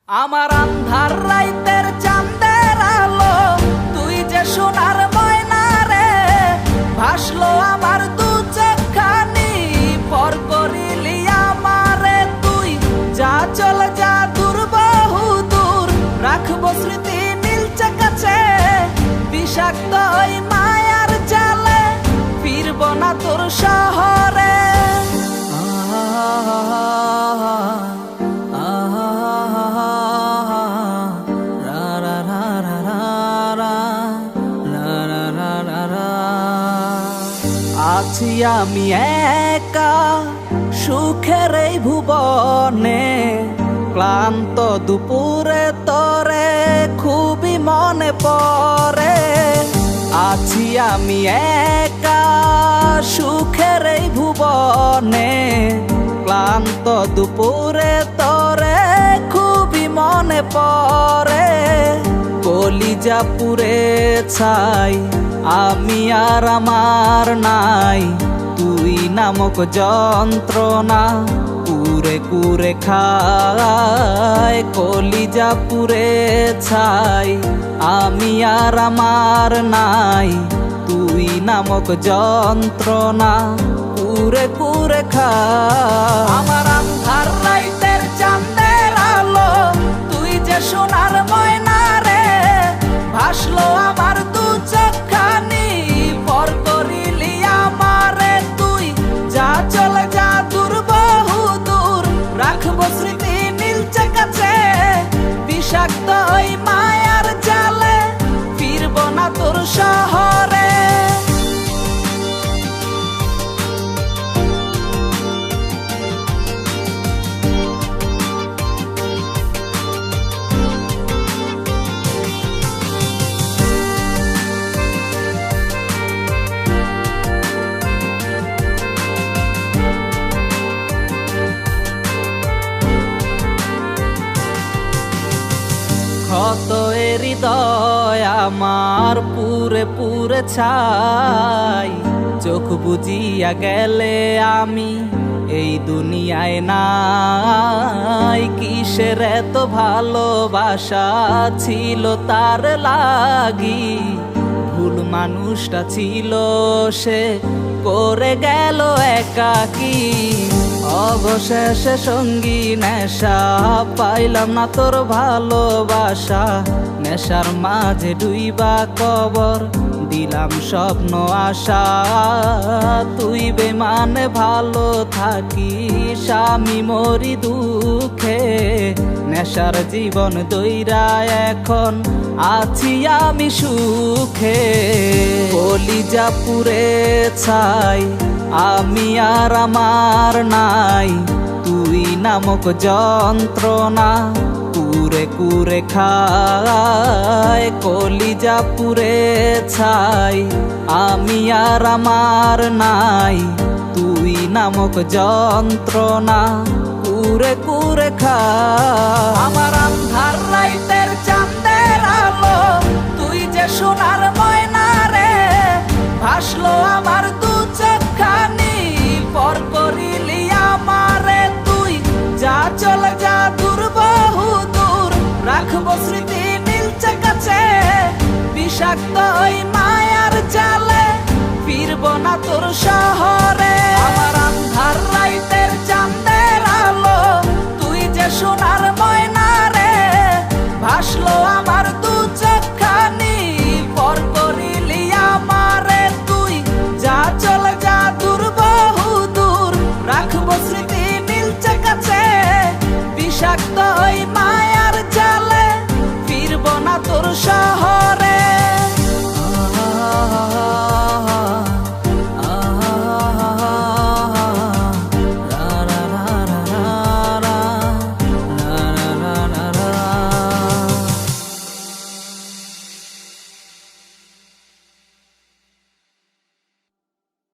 আমার আন্ধার রাইতের চাঁদের আলো, তুই যে সোনার ময়না রে, ভাসলো আমার দু চোখখানি, পর করিলি আমারে তুই। যা চলে যা দূর বহু দূর, রাখবো স্মৃতি নীলচে কাছে, বিষাক্ত ওই মায়ার জালে, ফিরব না তোর শহরে। আছি আমি একা সুখের এই ভুবনে, ক্লান্ত দুপুরে তরে খুবই মনে পড়ে। আছি আমি একা সুখের এই ভুবনে, ক্লান্ত দুপুরে তরে খুবই মনে পড়ে। কলিজা পুড়ে ছাই আমি আর আমার নাই, তুই নামক যন্ত্রণা কুরে কুরে খায়। কলিজা পুড়ে ছাই আমি আর আমার নাই, তুই নামক যন্ত্রণা কুরে কুরে খায়। আমার আন্ধার রাইতের চাঁদের আলো, তুই যে সোনার ময়না রে, ভাসলো আমার দু চোখখানি, পর করিলি আমারে তুই। যা চলে যা দূর বহু দূর, রাখবো স্মৃতি নীলচে কাছে, বিষাক্ত ওই মায়ার জালে, ফিরব না তোর শহরে। ক্ষত হৃদয় আমার পুরে পুরে ছাই, চোখ বুজিয়া গেলে আমি এই দুনিয়ায় নাই। কিসের এত ভালোবাসা ছিল তার লাগি, ভুল মানুষটা ছিল সে, করে গেল একাকী। অবশেষে সঙ্গী নেশা, পাইলাম না তোর ভালোবাসা, নেশার মাঝে ডুইবা কবর দিলাম স্বপ্ন আশা। তুই বেমানে ভালো থাকিস, আমি মরি দুঃখে, নেশার জীবন দইরা এখন আছি আমি সুখে। কলিজা পুড়ে ছাই আমি আর আমার নাই, তুই নামক যন্ত্রণা কুরে কুরে খায়। কলিজা পুড়ে ছাই আমি আর আমার নাই, তুই নামক যন্ত্রণা কুরে কুরে খায়। আমার আন্ধার রাইতের চাঁদের আলো, তুই যে সোনার ময়না রে, ভাসলো আমার দু চোখখানি, পর করিলি আমারে তুই। যা চলে যা দূর বহু দূর, রাখবো স্মৃতি নীলচে কাছে, বিষাক্ত ওই মায়ার জালে, ফিরব না তোর শহর।